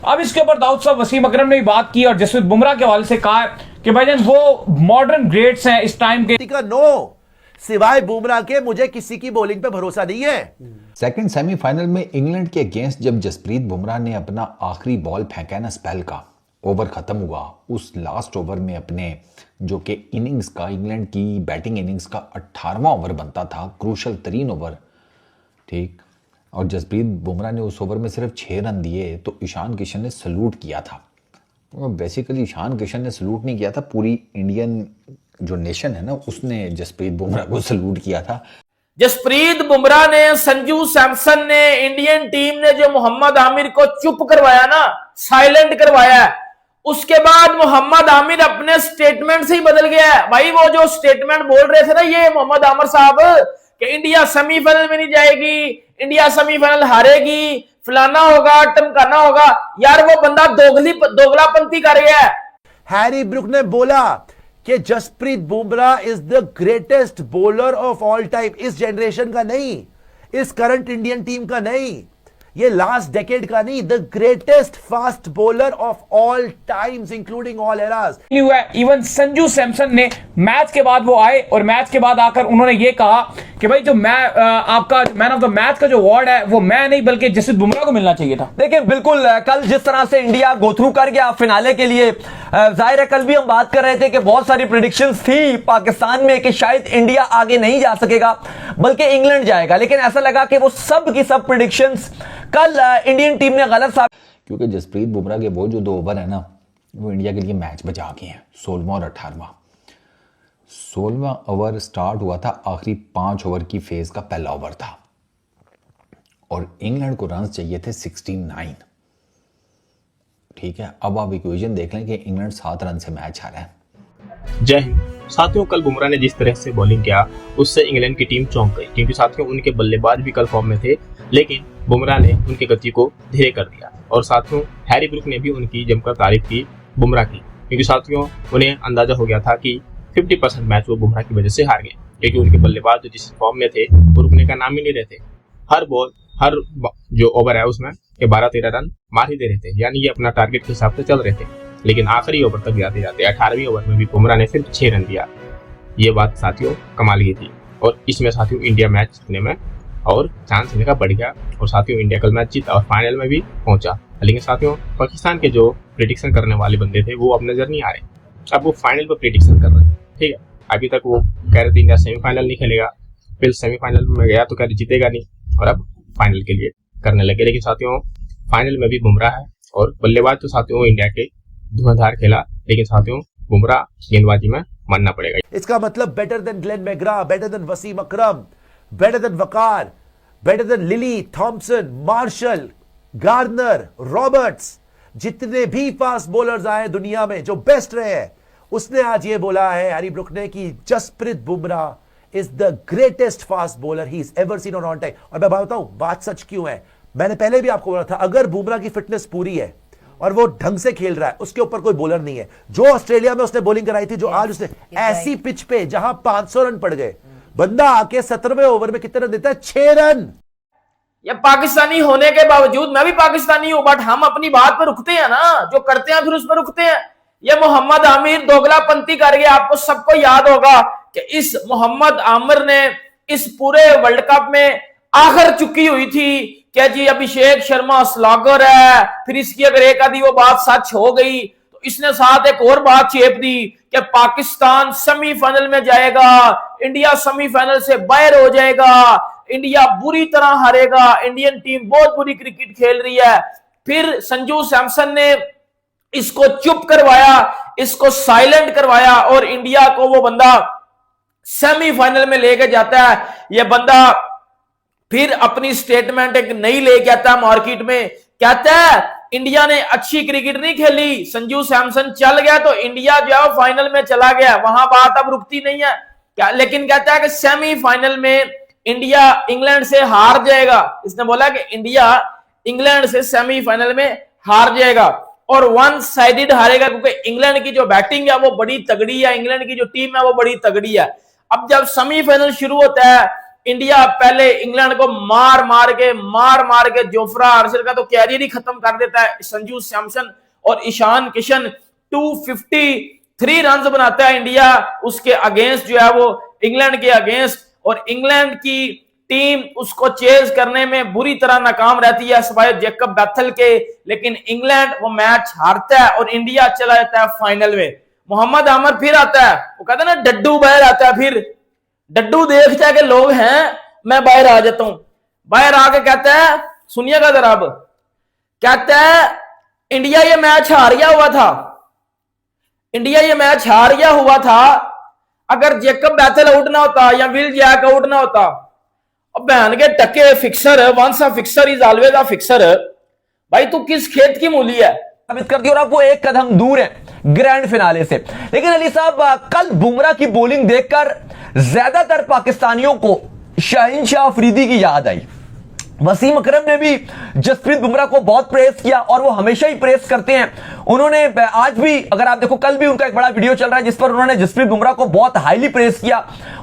अब इसके ऊपर दाऊद साहब वसीम अकरम ने भी बात की और जसप्रीत बुमराह के हवाले से कहा कि भाईजान वो मॉडर्न ग्रेट्स हैं इस टाइम के। नो, सिवाय बुमराह के मुझे किसी की बॉलिंग पे भरोसा नहीं है। सेकंड सेमीफाइनल में इंग्लैंड के अगेंस्ट जब जसप्रीत बुमराह ने अपना आखिरी बॉल फेंका ना, स्पेल का ओवर खत्म हुआ, उस लास्ट ओवर में अपने जो कि इनिंग्स का, इंग्लैंड की बैटिंग इनिंग्स का 18वां ओवर बनता था, क्रूशल तरीन ओवर, ठीक, और जसप्रीत बुमराह ने उस ओवर में सिर्फ 6 रन दिए तो ईशान किशन ने सल्यूट किया था। बेसिकली ईशान किशन ने सल्यूट नहीं किया था, पूरी इंडियन जो नेशन है ना उसने जसप्रीत बुमराह को सल्यूट किया था। जसप्रीत बुमराह ने, संजू सैमसन ने, इंडियन टीम ने जो मोहम्मद आमिर को चुप करवाया ना, साइलेंट करवाया, उसके बाद मोहम्मद आमिर अपने स्टेटमेंट से ही बदल गया है। भाई वो जो स्टेटमेंट बोल रहे थे ना ये मोहम्मद आमिर साहब कि इंडिया सेमीफाइनल में नहीं जाएगी, इंडिया सेमीफाइनल हारेगी, फलाना होगा, टमकाना होगा, यार वो बंदा दोगलापंती कर गया है। हैरी ब्रुक ने बोला कि Jasprit Bumrah is the greatest bowler of all time, इस जनरेशन का नहीं, इस करंट इंडियन टीम का नहीं, ये लास्ट डेकेड का नहीं, the greatest fast bowler of all times including all eras. Even Sanju Samson ने मैच के बाद वो आए और मैच के बाद आकर उन्होंने ये कहा कि भाई जो आपका मैन ऑफ द मैच का जो अवार्ड है वो मैं नहीं बल्कि जसप्रीत बुमराह को मिलना चाहिए था। देखिए बिल्कुल, कल जिस तरह से इंडिया गो थ्रू कर गया फिनाले के लिए, जाहिर है कल भी हम बात कर रहे थे कि बहुत सारी प्रेडिक्शंस थी पाकिस्तान में कि शायद इंडिया आगे नहीं जा सकेगा बल्कि इंग्लैंड जाएगा, लेकिन ऐसा लगा कि वो सब की सब प्रेडिक्शंस कल इंडियन टीम ने गलत साबित, क्योंकि जसप्रीत बुमराह के वो जो 2 ओवर है ना वो इंडिया के लिए मैच बचा के हैं, 16वां और 18वां। 16वां ओवर स्टार्ट हुआ था, आखिरी 5 ओवर की फेज का पहला ओवर था और इंग्लैंड को रन चाहिए थे 69, ठीक है। अब आप इक्वेशन देख लें कि इंग्लैंड 7 रन से मैच हारा है। जय हिंद साथियों, कल बुमराह ने जिस तरह से बॉलिंग किया उससे इंग्लैंड की टीम चौंक गई, क्योंकि साथियों उनके बल्लेबाज भी कल फॉर्म में थे, लेकिन बुमराह ने उनकी गति को धीरे कर दिया। और साथियों हैरी ब्रुक ने भी उनकी जमकर तारीफ की बुमराह की, क्योंकि साथियों उन्हें अंदाजा हो गया था कि 50% मैच वो बुमराह की वजह से हार गए, क्योंकि उनके बल्लेबाज जो जिस फॉर्म में थे वो रुकने का नाम ही नहीं रहते। हर बॉल, हर जो ओवर है उसमें 12-13 रन मार ही दे रहे थे, यानी ये अपना टारगेट के हिसाब से चल रहे थे। लेकिन आखिरी ओवर तक जाते जाते 18वें ओवर में भी बुमराह ने सिर्फ 6 रन दिया। ये बात साथियों कमाल की थी और इसमें साथियों इंडिया मैच जीतने में और चांस इनका बढ़ गया और साथियों इंडिया कल मैच जीता और फाइनल में भी पहुंचा। लेकिन साथियों पाकिस्तान के जो प्रेडिक्शन करने वाले बंदे थे वो अब नजर नहीं आ रहे, अब वो फाइनल पर प्रेडिक्शन कर रहे हैं, ठीक है। अभी तक वो कह रहे थे इंडिया सेमीफाइनल नहीं खेलेगा, फिर सेमीफाइनल में गया तो कह रहे जीतेगा नहीं, और अब फाइनल के लिए करने लगे। लेकिन साथियों फाइनल में भी बुमराह है और बल्लेबाज तो साथियों इंडिया के धुआंधार खेला, लेकिन साथियों बुमराह गेंदबाजी में मानना पड़ेगा। इसका मतलब better than Glenn McGrath, better than Wasim Akram, better than Waqar, better than Lillee, Thomson, Marshall, Garner, Roberts, जितने भी फास्ट बॉलर्स आए दुनिया में जो बेस्ट रहे हैं, उसने आज ये बोला है हैरी ब्रुक ने कि Jasprit Bumrah is the greatest fast bowler he is ever seen on on time. और मैं बताऊं बात सच क्यों है, मैंने पहले भी आपको बोला था, अगर बुमराह की फिटनेस पूरी है और वो ढंग से खेल रहा है, उसके ऊपर कोई बॉलर नहीं है। जो ऑस्ट्रेलिया में उसने बॉलिंग कराई थी, जो आज उसने ऐसी पिच पे जहां 500 रन पड़ गए, बंदा आके 17वें ओवर में कितने रन देता है? 6 रन। ये पाकिस्तानी होने के बावजूद, मैं भी पाकिस्तानी हूं, बट हम अपनी बात पर रुकते हैं ना, जो करते हैं फिर उस पर रुकते हैं। ये मोहम्मद आमिर दोगलापंती कर गया। आपको सबको याद होगा कि इस मोहम्मद आमिर ने इस पूरे वर्ल्ड कप में आखिर चुकी हुई थी क्या जी अभिषेक शर्मा स्लॉगर है, फिर इसकी अगर एक आधी वो बात सच हो गई तो इसने साथ एक और बात चेप दी कि पाकिस्तान सेमीफाइनल में जाएगा, इंडिया सेमीफाइनल से बाहर हो जाएगा, इंडिया बुरी तरह हारेगा, इंडियन टीम बहुत बुरी क्रिकेट खेल रही है। फिर संजू सैमसन ने इसको चुप करवाया, इसको साइलेंट करवाया और इंडिया को वो बंदा सेमीफाइनल में लेके जाता है। ये बंदा फिर अपनी स्टेटमेंट एक नई लेके आता है मार्केट में, कहता है इंडिया ने अच्छी क्रिकेट नहीं खेली, संजू सैमसन चल गया तो इंडिया जो है फाइनल में चला गया, वहां बात अब रुकती नहीं है क्या। लेकिन कहता है कि सेमीफाइनल में इंडिया इंग्लैंड से हार जाएगा। इसने बोला कि इंडिया इंग्लैंड से सेमीफाइनल में हार जाएगा और वन साइडेड हारेगा, क्योंकि इंग्लैंड की जो बैटिंग है वो बड़ी तगड़ी है, इंग्लैंड की जो टीम है वो बड़ी तगड़ी है। अब जब सेमीफाइनल शुरू होता है इंडिया पहले इंग्लैंड को मार मार के जोफ्रा आर्चर का तो कैरियर ही खत्म कर देता है। संजू सैमसन और ईशान किशन 253 रन बनाता है इंडिया उसके अगेंस्ट, जो है वो इंग्लैंड के अगेंस्ट, और इंग्लैंड की टीम उसको चेज करने में बुरी तरह नाकाम रहती है सिवाय जैकब बैथल के। लेकिन इंग्लैंड वो मैच हारता है और इंडिया चला जाता है फाइनल में। मोहम्मद आमिर फिर आता है, वो कहता है ना डड्डू बाहर आता है, फिर डड्डू देखता है कि लोग हैं, मैं बाहर आ जाता हूं। बाहर आके कहता है, सुनिएगा जरा, अब कहता है इंडिया ये मैच हारिया हुआ था, इंडिया ये मैच हारिया हुआ था अगर जैकब बैथल आउट ना होता या विल जैक आउट ना होता। अब बहन के टके fixer, once a fixer is always a fixer. भाई तू किस खेत की मूली है? साबित कर दी और अब वो एक कदम दूर है ग्रैंड फिनाले से। लेकिन अली साहब, कल बुमराह की बॉलिंग देखकर ज्यादातर पाकिस्तानियों को शाहीन शाह अफरीदी की याद आई। वसीम अकरम ने भी जसप्रीत बुमराह को बहुत प्रेस किया और वो हमेशा ही प्रेस करते हैं। उन्होंने आज भी, अगर आप देखो, कल भी उनका एक बड़ा वीडियो चल रहा है जिस पर उन्होंने जसप्रीत बुमराह को बहुत हाईली प्रेस किया।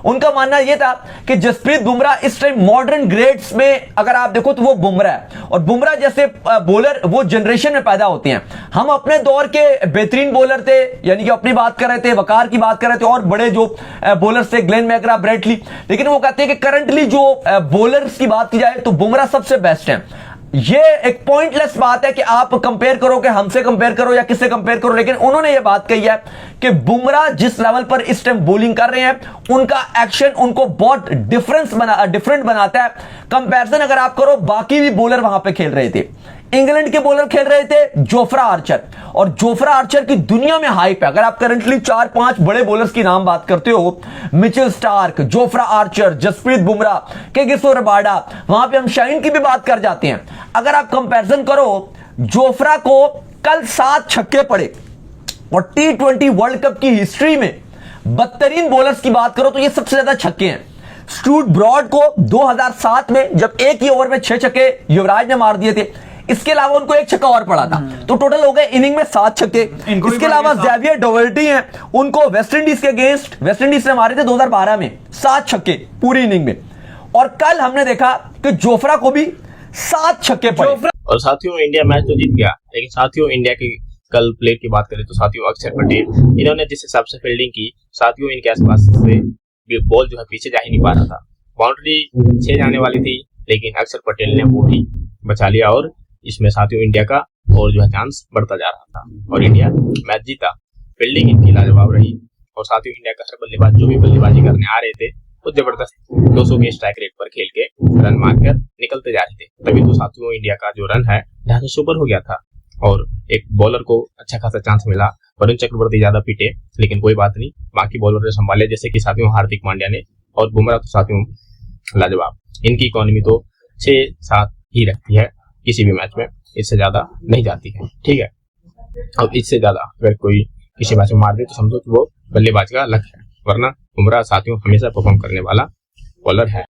उनका मानना यह था कि जसप्रीत बुमराह इस टाइम मॉडर्न ग्रेड्स में अगर आप देखो तो वो बुमराह है, और बुमराह जैसे बॉलर वो जनरेशन में पैदा होते हैं। हम अपने दौर के बेहतरीन बॉलर थे, यानी कि अपनी बात कर रहे थे, वकार की बात कर रहे थे, और बड़े जो बॉलर्स थे ग्लेन मैकग्रा, ब्रेट ली, लेकिन वो कहते हैं कि करंटली जो बॉलर्स की बात की जाए तो बुमराह सबसे बेस्ट है। ये एक पॉइंटलेस बात है कि आप कंपेयर करो, कि हमसे कंपेयर करो या किससे कंपेयर करो, लेकिन उन्होंने ये बात कही है कि बुमराह जिस लेवल पर इस टाइम बॉलिंग कर रहे हैं, उनका एक्शन उनको बहुत डिफरेंट बनाता है। कंपैरिजन अगर आप करो, बाकी भी बॉलर वहां पे खेल रहे थे, इंग्लैंड के बॉलर खेल रहे थे जोफ्रा आर्चर, और जोफ्रा आर्चर की दुनिया में हाइप है। अगर आप करंटली 4-5 बड़े बॉलर्स की नाम बात करते हो, Mitchell Starc, Jofra Archer, Jasprit Bumrah, Kagiso Rabada, वहां पे हम शाहीन की भी बात कर जाते हैं। अगर आप कंपैरिजन करो, जोफ्रा को कल 7 छक्के पड़े, और T20 वर्ल्ड कप की हिस्ट्री में बदतरीन बॉलर्स की बात करो तो ये सबसे ज्यादा छक्के हैं। स्टूअर्ट ब्रॉड को 2007 में जब एक ही ओवर में 6 छक्के युवराज ने मार दिए थे, इसके अलावा उनको 1 छक्का और पड़ा था, तो टोटल हो गए इनिंग में 7 छक्के। इसके अलावा ज़ेवियर डोवर्टी हैं, उनको वेस्ट इंडीज के अगेंस्ट वेस्ट इंडीज ने मारे थे 2012 में 7 छक्के पूरी इनिंग में, और कल हमने देखा कि जोफ्रा को भी 7 छक्के पड़े। और साथियों, इंडिया मैच तो जीत गया, लेकिन साथियों इंडिया की कल प्लेयर की बात करें तो साथियों अक्षर पटेल, इन्होंने जिस हिसाब से फील्डिंग की, साथियों इनके आसपास से बॉल जो है पीछे जा ही नहीं पा रहा था। बाउंड्री 6 जाने वाली थी, लेकिन अक्षर पटेल ने वो भी बचा लिया, और इसमें साथियों इंडिया का और जो है चांस बढ़ता जा रहा था और इंडिया मैच जीता। फील्डिंग इनकी लाजवाब रही, और साथियों इंडिया का हर बल्लेबाज जो भी बल्लेबाजी करने आ रहे थे वो जबरदस्त 200 के स्ट्राइक रेट पर खेल के रन मारकर निकलते जा रहे थे। तभी तो साथियों इंडिया का जो रन है ढाई सौ सुपर हो गया था, और एक बॉलर को अच्छा खासा चांस मिला। वरुण चक्रवर्ती ज्यादा पीटे, लेकिन कोई बात नहीं, बाकी बॉलर ने संभाले, जैसे कि साथियों हार्दिक पांड्या ने, और बुमराह तो साथियों लाजवाब। इनकी इकोनॉमी तो 6-7 ही रहती है किसी भी मैच में, इससे ज्यादा नहीं जाती है, ठीक है। अब इससे ज्यादा अगर कोई किसी मैच में मार दे तो समझो कि वो बल्लेबाज का लक है, वरना बुमराह साथियों हमेशा परफॉर्म करने वाला बॉलर है।